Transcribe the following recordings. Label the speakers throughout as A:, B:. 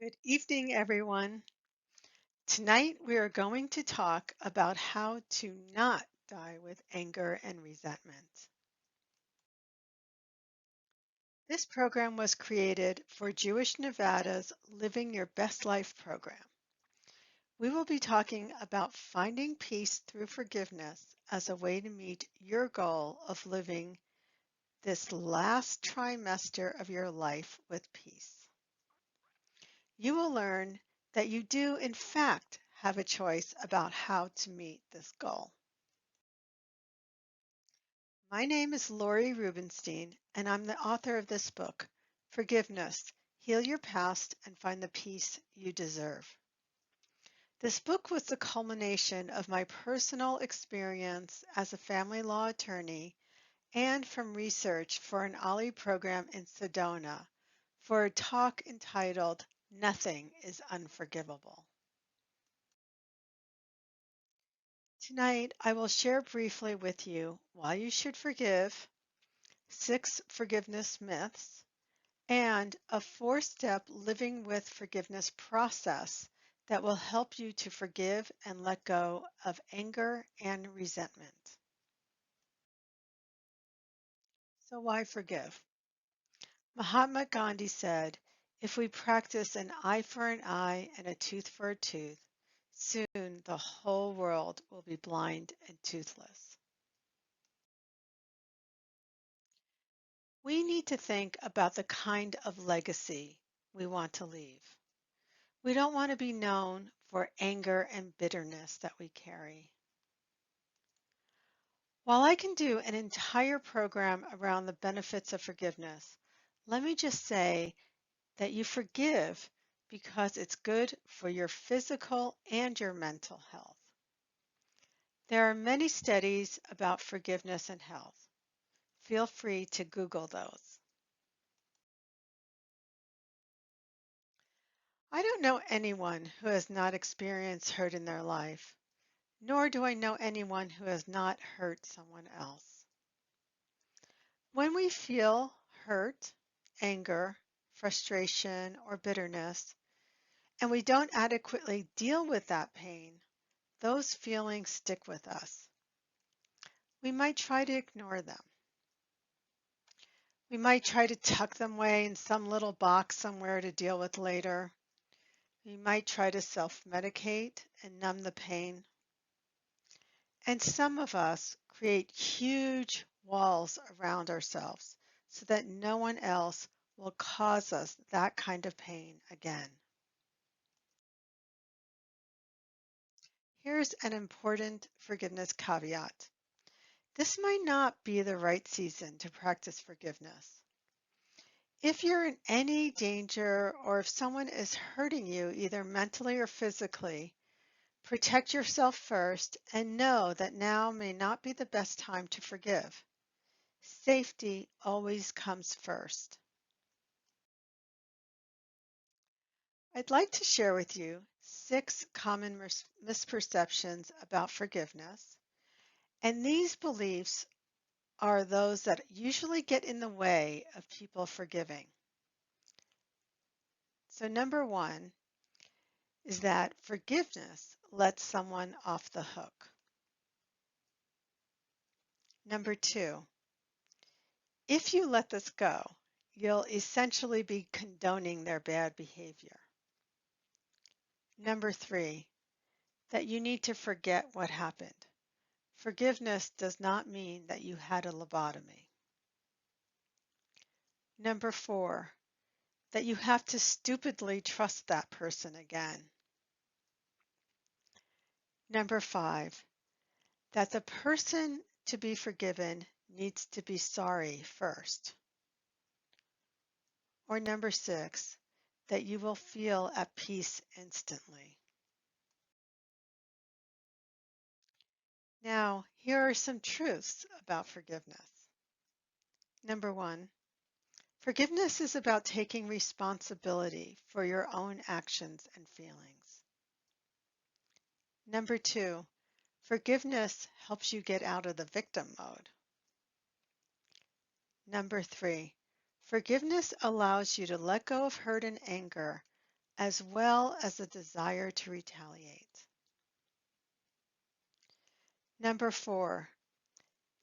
A: Good evening, everyone. Tonight we are going to talk about how to not die with anger and resentment. This program was created for Jewish Nevada's Living Your Best Life program. We will be talking about finding peace through forgiveness as a way to meet your goal of living this last trimester of your life with peace. You will learn that you do, in fact, have a choice about how to meet this goal. My name is Lori Rubenstein, and I'm the author of this book, Forgiveness, Heal Your Past and Find the Peace You Deserve. This book was the culmination of my personal experience as a family law attorney and from research for an OLLI program in Sedona for a talk entitled Nothing is Unforgivable. Tonight, I will share briefly with you why you should forgive, 6 forgiveness myths, and a 4-step living with forgiveness process that will help you to forgive and let go of anger and resentment. So why forgive? Mahatma Gandhi said, if we practice an eye for an eye and a tooth for a tooth, soon the whole world will be blind and toothless. We need to think about the kind of legacy we want to leave. We don't want to be known for anger and bitterness that we carry. While I can do an entire program around the benefits of forgiveness, let me just say that you forgive because it's good for your physical and your mental health. There are many studies about forgiveness and health. Feel free to Google those. I don't know anyone who has not experienced hurt in their life, nor do I know anyone who has not hurt someone else. When we feel hurt, anger, frustration, or bitterness, and we don't adequately deal with that pain, those feelings stick with us. We might try to ignore them. We might try to tuck them away in some little box somewhere to deal with later. We might try to self-medicate and numb the pain. And some of us create huge walls around ourselves so that no one else will cause us that kind of pain again. Here's an important forgiveness caveat. This might not be the right season to practice forgiveness. If you're in any danger or if someone is hurting you either mentally or physically, protect yourself first and know that now may not be the best time to forgive. Safety always comes first. I'd like to share with you 6 common misperceptions about forgiveness, and these beliefs are those that usually get in the way of people forgiving. So number 1 is that forgiveness lets someone off the hook. Number 2, if you let this go, you'll essentially be condoning their bad behavior. Number 3, that you need to forget what happened. Forgiveness does not mean that you had a lobotomy. Number 4, that you have to stupidly trust that person again. Number 5, that the person to be forgiven needs to be sorry first. Or number 6, that you will feel at peace instantly. Now, here are some truths about forgiveness. Number 1, forgiveness is about taking responsibility for your own actions and feelings. Number 2, forgiveness helps you get out of the victim mode. Number 3, forgiveness allows you to let go of hurt and anger as well as a desire to retaliate. Number 4,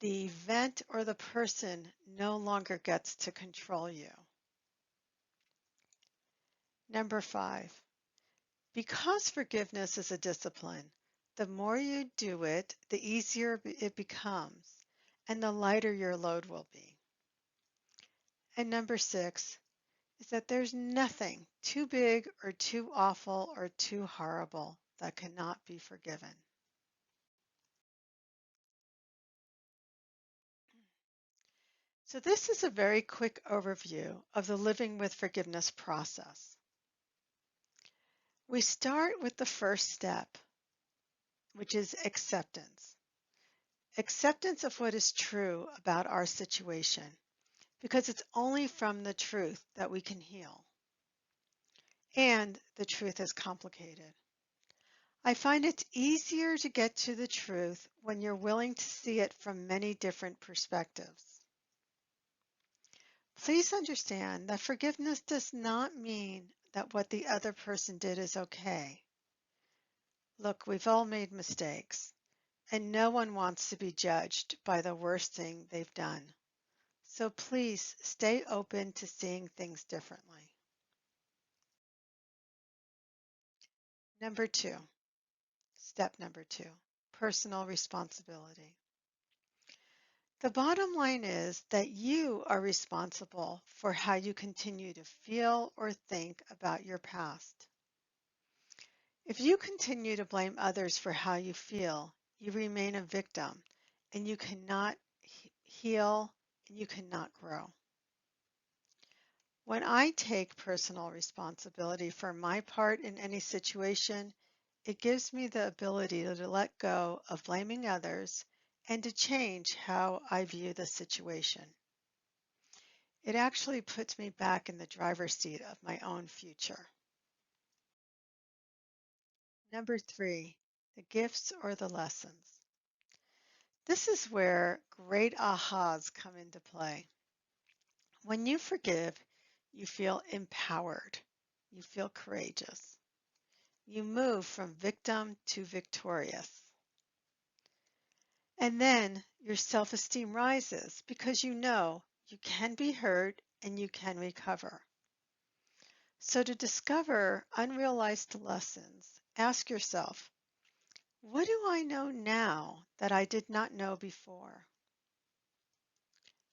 A: the event or the person no longer gets to control you. Number 5, because forgiveness is a discipline, the more you do it, the easier it becomes, and the lighter your load will be. And number 6 is that there's nothing too big or too awful or too horrible that cannot be forgiven. So this is a very quick overview of the living with forgiveness process. We start with the first step, which is acceptance. Acceptance of what is true about our situation, because it's only from the truth that we can heal. And the truth is complicated. I find it's easier to get to the truth when you're willing to see it from many different perspectives. Please understand that forgiveness does not mean that what the other person did is okay. Look, we've all made mistakes, and no one wants to be judged by the worst thing they've done. So please stay open to seeing things differently. Number 2, step number 2, personal responsibility. The bottom line is that you are responsible for how you continue to feel or think about your past. If you continue to blame others for how you feel, you remain a victim and you cannot heal and you cannot grow. When I take personal responsibility for my part in any situation, it gives me the ability to let go of blaming others and to change how I view the situation. It actually puts me back in the driver's seat of my own future. Number 3, the gifts or the lessons. This is where great ahas come into play. When you forgive, you feel empowered. You feel courageous. You move from victim to victorious. And then your self-esteem rises because you know you can be hurt and you can recover. So to discover unrealized lessons, ask yourself, what do I know now that I did not know before?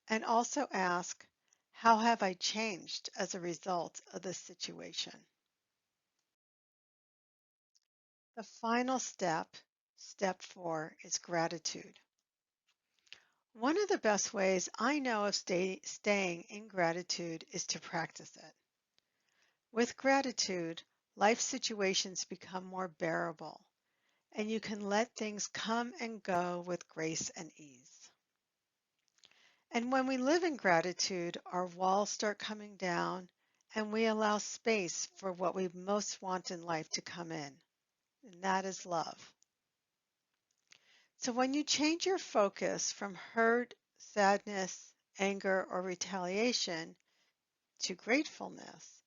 A: And also ask, how have I changed as a result of this situation? The final step, step 4, is gratitude. One of the best ways I know of staying in gratitude is to practice it. With gratitude, life situations become more bearable, and you can let things come and go with grace and ease. And when we live in gratitude, our walls start coming down, and we allow space for what we most want in life to come in, and that is love. So when you change your focus from hurt, sadness, anger, or retaliation to gratefulness,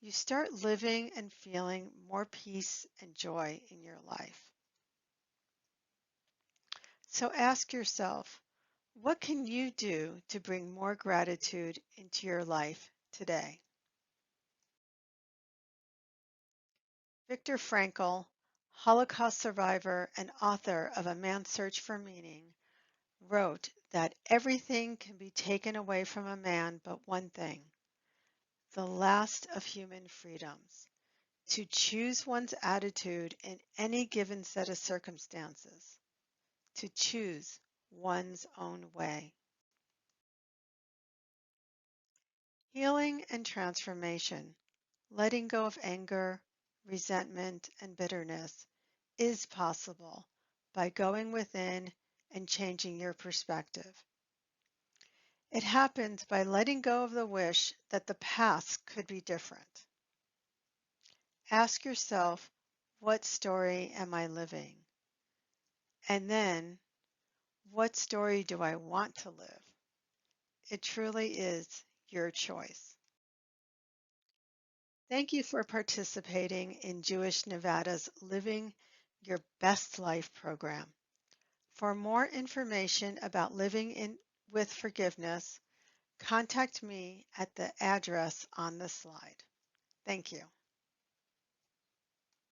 A: you start living and feeling more peace and joy in your life. So ask yourself, what can you do to bring more gratitude into your life today? Viktor Frankl, Holocaust survivor and author of A Man's Search for Meaning, wrote that everything can be taken away from a man but one thing, the last of human freedoms, to choose one's attitude in any given set of circumstances, to choose one's own way. Healing and transformation, letting go of anger, resentment, and bitterness is possible by going within and changing your perspective. It happens by letting go of the wish that the past could be different. Ask yourself, what story am I living? And then, what story do I want to live? It truly is your choice. Thank you for participating in Jewish Nevada's Living Your Best Life program. For more information about with forgiveness, contact me at the address on the slide. Thank you.